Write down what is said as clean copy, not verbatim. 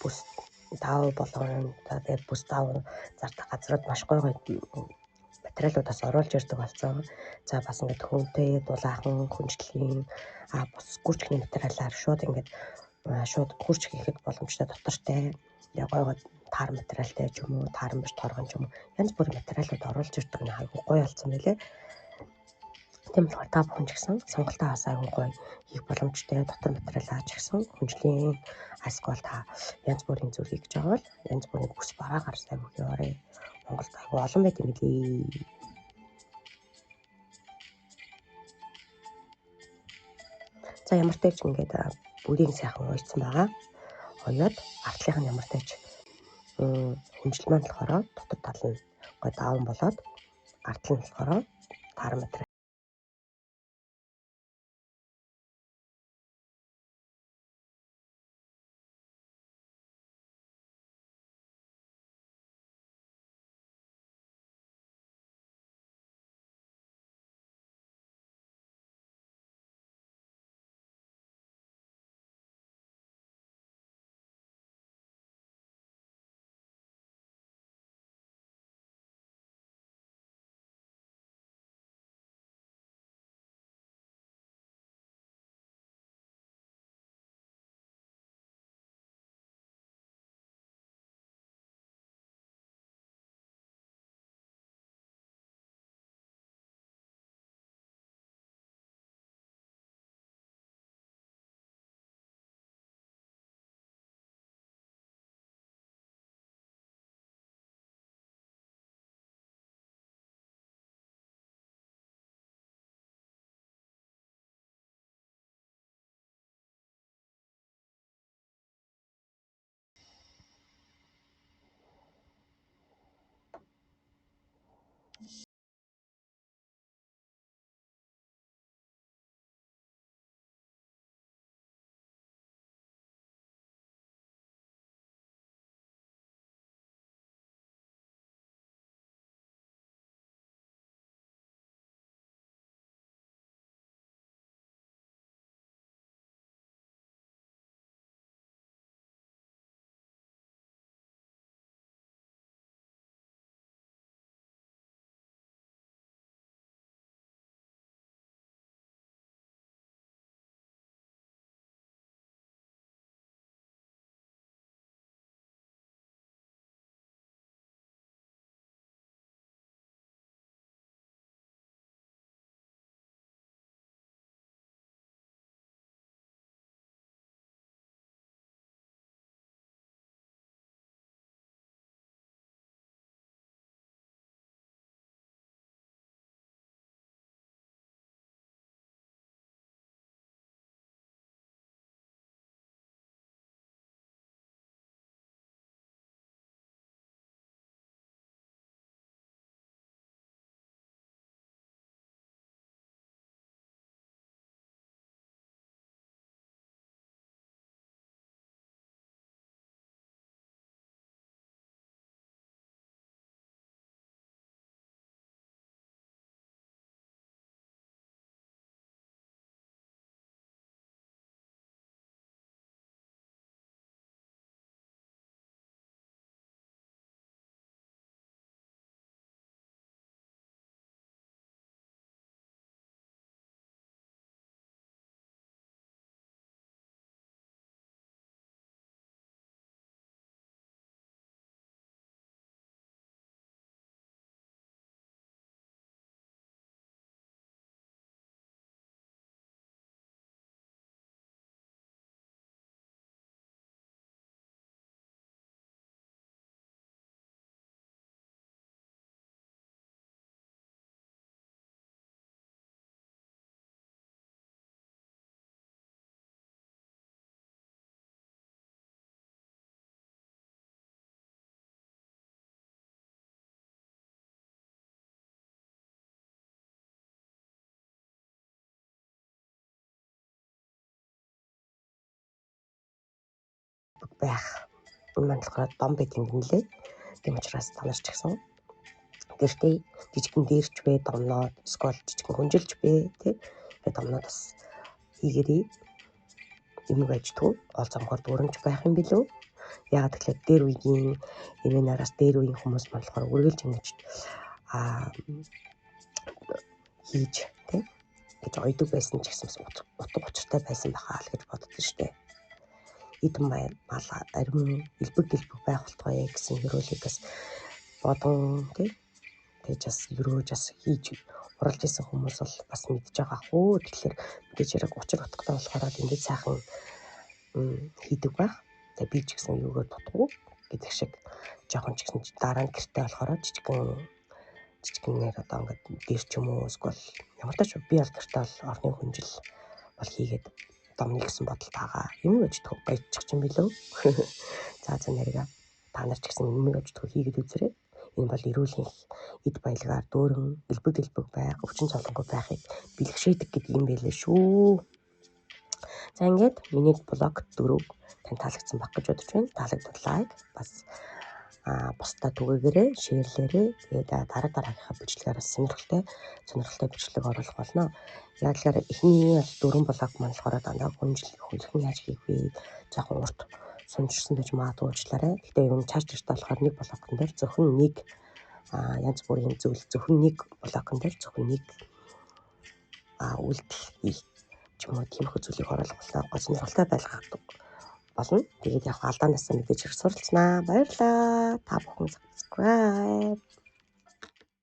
бүс тав болгон тэгээд бүс тав зардаг газрууд маш гоё материалуудаас оруулж ирдэг болсон. За бас ингээд хүнтэй дулаахан хүнчлэлийн бус гүрчхний материалаар шууд ингээд шууд хурж хийхэд боломжтой дотортой гоё таар материалтай ч юм уу, тааран биш торгон ч юм уу янз бүрийн материалууд оруулж ирдэг нь айгүй гоё болсон байлээ. Тийм болохоор та бүхэн ч гэсэн сонголтоо бас айгүй гоё хийх боломжтой дотор материалаа ч гэсэн хүнжлийн асгол та янз бүрийн зүйл хийж байгаа бол янз бүрийн бүс бараагаар айгүй хийорэй. Монголд айгүй олон байт юм билий. За ямар ч тач ингээд бүрийн сайхан уйдсан байгаа. Оёод артлынх нь ямар тач хүнжил маань болохоор дотор тал нь гоё даавн болоод артл нь болохоор таар материал байх. Энэ маань болохоор дом байт юм лээ. Тийм учраас танарч гисэн гэртээ жижигэн дээрч бэ домноод скол жижигэн хүнжилж бэ тий. Тэгээд домноод бас хийгэрээ юм байж түү гол замгаар дүүрэмж байх юм билүү. Яагаад гэвэл дээр үеийн эмээнараас дээр үеийн хүмүүс болохоор үргэлж ингэж хийж тийм гэж ойдог байсан ч гэсэн утга учиртай байсан бахаа л гэж боддоо штэ. Эдэн мал ариун элбэг дэлбэг байх болтугай гэсэн хөрөөлийгээс бодон тийм тэгж бас өрөөж бас хийж уралж исэн хүмүүс бол бас мэдж байгаа хөө. Тэгэхээр мэдээж хэрэг учир утгатай болохоор ингэж сайхан хийдэг байх. Тэгээ би ч гэсэн юугаа дутуу гэдэг шиг жоохон ч гэсэн дараа нь гэртээ болохоор жижигнээр одоо ингээд дэр ч юм уу эсвэл ямар ч би бол гэртээ бол орны хүнжил бол хийгээд домны гэсэн бодол тагаа юм өжтгөх баяжчих юм билүү. За нэргээ та нар ч гэсэн юм өжтгөх хийгээд үзээрэй. Энэ бол эрүүлийн эд баялгаар дөөрөн элбэг дэлбэг байх, өвчин цолонгүй байхыг бэлгшээдэг гэдэг юм байлээ шүү. За ингээд миний блог 4 тань таалагдсан баг гэж бодож байна. Таалагдвал лайк бас бусдаа түгээгээрэй, шеэрлээрэй. Тэгээд дараагийнхаа бичлэгээр сонирхолтой бичлэг оруулах болно. Яг л эхний бол 4 блог маань болохоор дандаа хүнхэн яаж хийх вэ? Жоохон урт сунжирсан гэж магадгүй уучлаарай. Гэтэ ер нь чааш болохоор нэг блокон дээр зөвхөн нэг янз бүрийн зүйл зөвхөн нэг блокон дээр зөвхөн нэг үйлдэл хийх ч юм уу тиймэрхүү зүйлийг оруулах болно. Сонирхолтой байлгах болно. Тэгээд яг алдаанаас мэдээж хэрэг суралцнаа. Баярлалаа. Та бүхэн subscribe